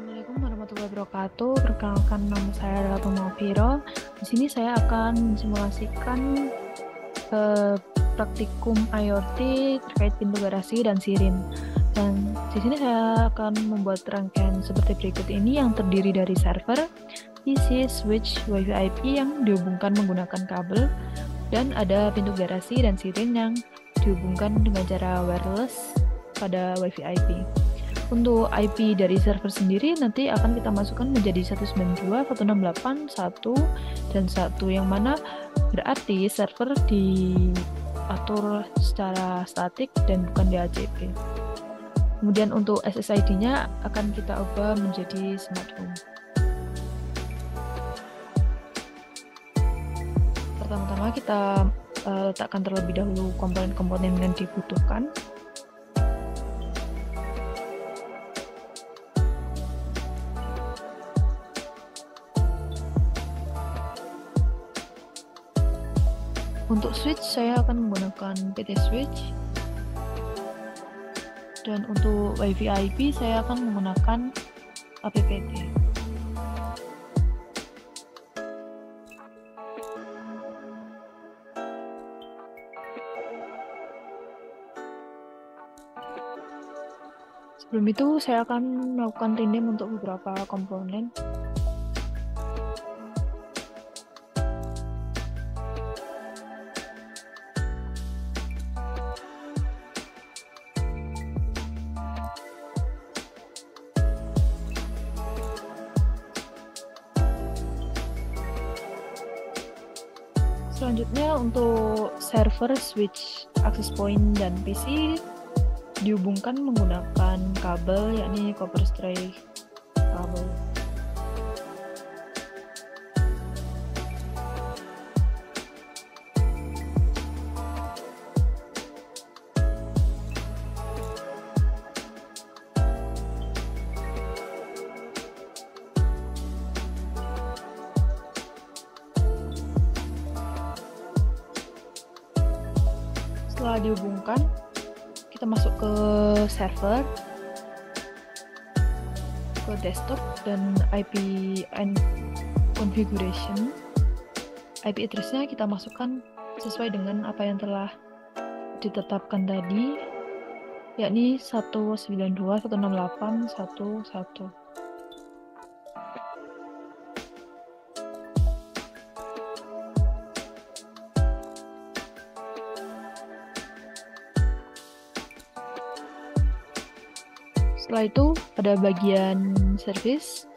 Assalamualaikum warahmatullahi wabarakatuh. Perkenalkan, nama saya adalah Tuma Viro. Di sini saya akan mensimulasikan praktikum IoT terkait pintu garasi dan sirin. Dan di sini saya akan membuat rangkaian seperti berikut ini yang terdiri dari server, PC, switch, WiFi IP yang dihubungkan menggunakan kabel, dan ada pintu garasi dan sirin yang dihubungkan dengan cara wireless pada WiFi IP. Untuk IP dari server sendiri nanti akan kita masukkan menjadi 192.168.1 dan 1, yang mana berarti server diatur secara statik dan bukan DHCP. Kemudian untuk SSID-nya akan kita ubah menjadi smart home. Pertama-tama kita letakkan terlebih dahulu komponen-komponen yang dibutuhkan. Untuk switch saya akan menggunakan PT switch, dan untuk WiFi IP saya akan menggunakan APPT. Sebelum itu saya akan melakukan rename untuk beberapa komponen. Selanjutnya untuk server, switch, access point, dan PC dihubungkan menggunakan kabel, yakni copper stray kabel. Setelah dihubungkan, kita masuk ke server, ke desktop, dan IP and configuration. IP address-nya kita masukkan sesuai dengan apa yang telah ditetapkan tadi, yakni 192.168.1.1. Setelah itu, pada bagian service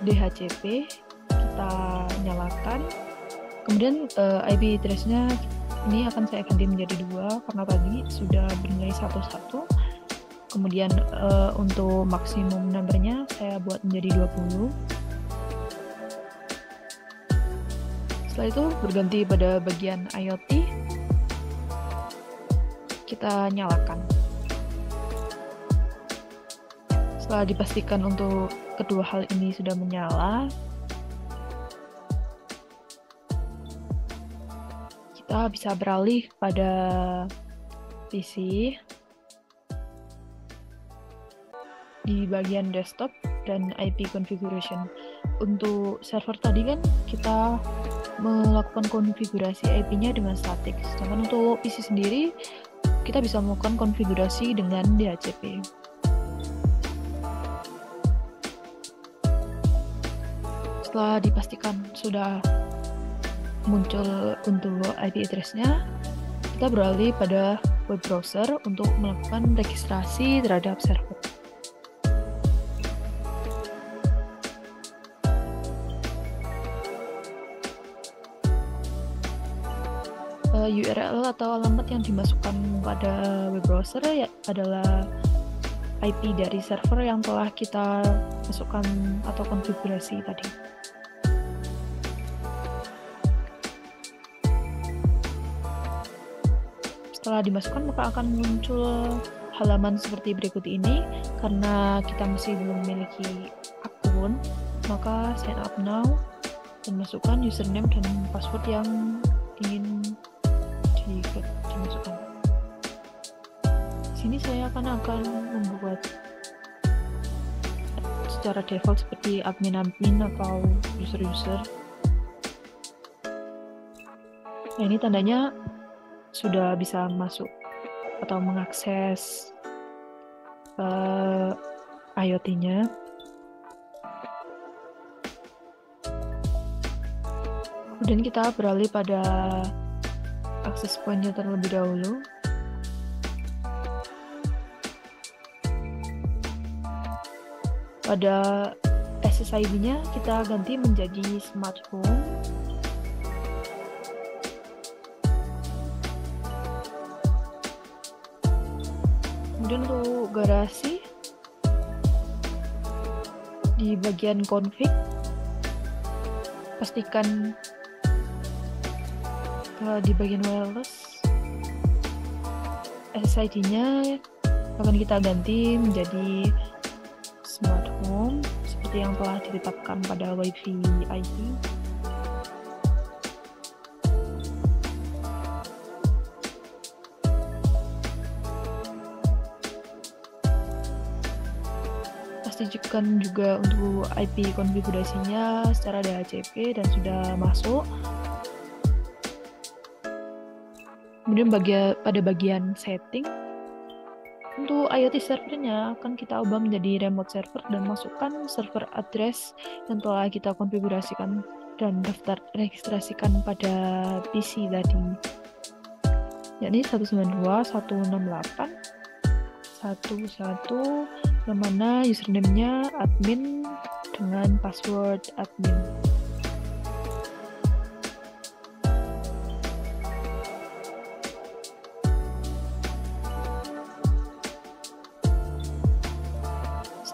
DHCP kita nyalakan. Kemudian IP address-nya ini akan saya ganti menjadi 2 karena tadi sudah bernilai 11. Kemudian untuk maksimum numbernya saya buat menjadi 20. Setelah itu berganti pada bagian IoT, kita nyalakan. Setelah dipastikan untuk kedua hal ini sudah menyala, kita bisa beralih pada PC di bagian desktop dan IP configuration. Untuk server tadi kan kita melakukan konfigurasi IP-nya dengan statik, sedangkan untuk PC sendiri kita bisa melakukan konfigurasi dengan DHCP. Setelah dipastikan sudah muncul untuk IP address-nya, kita beralih pada web browser untuk melakukan registrasi terhadap server. URL atau alamat yang dimasukkan pada web browser adalah IP dari server yang telah kita masukkan atau konfigurasi tadi. Setelah dimasukkan, maka akan muncul halaman seperti berikut ini. Karena kita masih belum memiliki akun, maka sign up now dan masukkan username dan password yang ingin dimasukkan. Di sini saya akan membuat secara default seperti admin atau user. Nah, ini tandanya sudah bisa masuk atau mengakses IoT-nya. Kemudian kita beralih pada access point-nya terlebih dahulu. Pada SSID-nya kita ganti menjadi smart home. Kemudian untuk garasi, di bagian config, pastikan di bagian wireless, SSID-nya akan kita ganti menjadi smart home seperti yang telah ditetapkan pada Wi-Fi IP. Pastikan juga untuk IP konfigurasinya secara DHCP dan sudah masuk. Kemudian pada bagian setting, untuk IoT servernya akan kita ubah menjadi remote server dan masukkan server address yang telah kita konfigurasikan dan daftar registrasikan pada PC tadi, yakni 192.168.1.1, yang mana username-nya admin dengan password admin.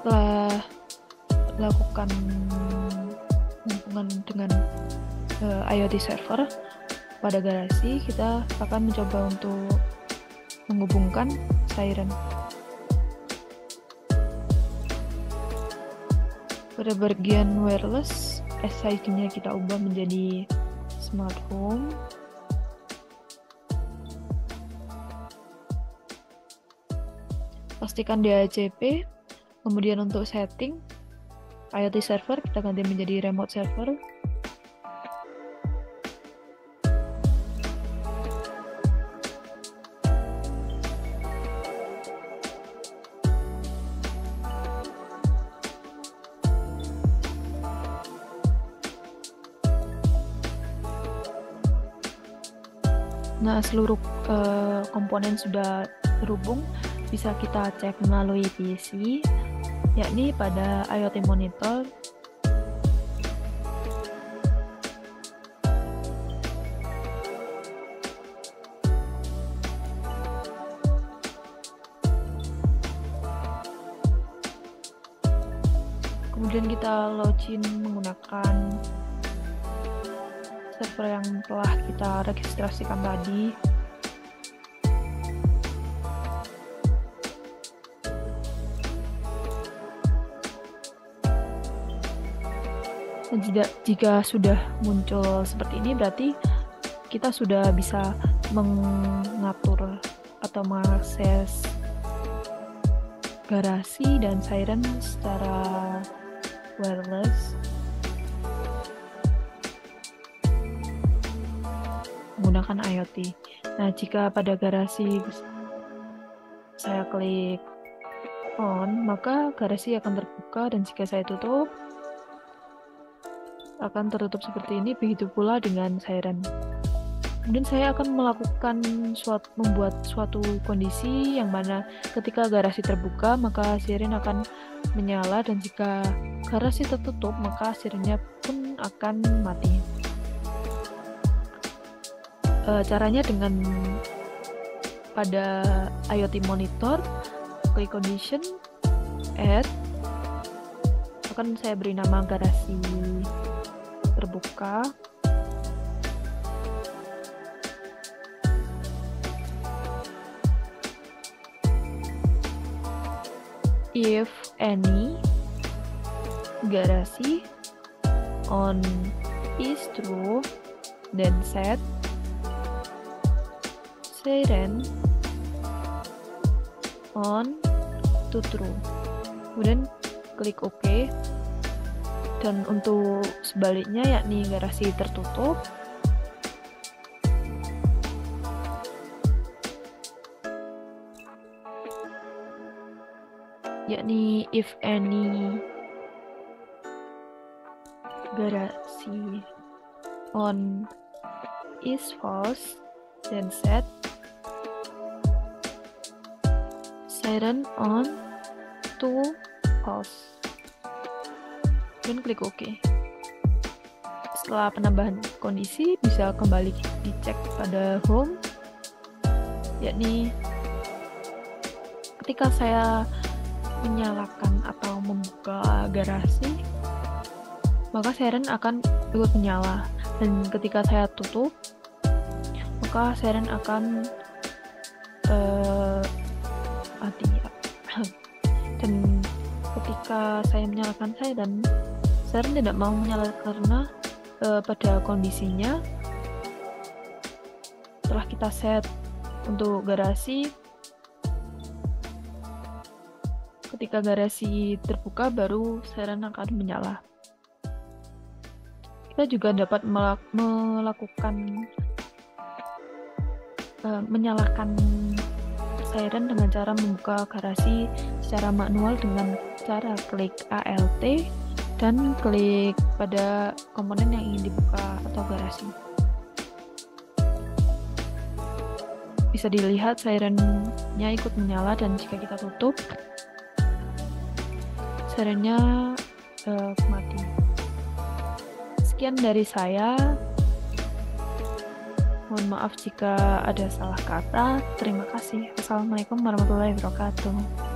Setelah melakukan hubungan dengan IoT server pada garasi, kita akan mencoba untuk menghubungkan siren. Pada bagian wireless, SSID-nya kita ubah menjadi smart home. Pastikan DHCP. Kemudian untuk setting IoT server kita ganti menjadi remote server. Nah, seluruh komponen sudah terhubung, bisa kita cek melalui PC, yakni pada IoT monitor. Kemudian kita login menggunakan server yang telah kita registrasikan tadi. Jika sudah muncul seperti ini, berarti kita sudah bisa mengatur atau mengakses garasi dan siren secara wireless menggunakan IoT. Nah, jika pada garasi saya klik on, maka garasi akan terbuka, dan jika saya tutup akan tertutup seperti ini. Begitu pula dengan siren. Kemudian saya akan membuat suatu kondisi yang mana ketika garasi terbuka maka siren akan menyala, dan jika garasi tertutup maka sirennya pun akan mati. Caranya dengan pada IoT monitor, klik condition, add, akan saya beri nama garasi terbuka. If any garasi on is true, then set siren on to true. Kemudian klik OK. Dan untuk sebaliknya yakni garasi tertutup, yakni if any garasi on is false, then set siren on to false. Dan klik OK. Setelah penambahan kondisi, bisa kembali dicek pada home, yakni ketika saya menyalakan atau membuka garasi, maka siren akan ikut menyala, dan ketika saya tutup, maka siren akan mati. Dan ketika saya menyalakan siren tidak mau menyala karena pada kondisinya setelah kita set untuk garasi, ketika garasi terbuka baru siren akan menyala. Kita juga dapat menyalakan siren dengan cara membuka garasi secara manual dengan cara klik ALT dan klik pada komponen yang ingin dibuka atau garasi. Bisa dilihat sirennya ikut menyala, dan jika kita tutup, sirennya mati. Sekian dari saya. Mohon maaf jika ada salah kata. Terima kasih. Wassalamualaikum warahmatullahi wabarakatuh.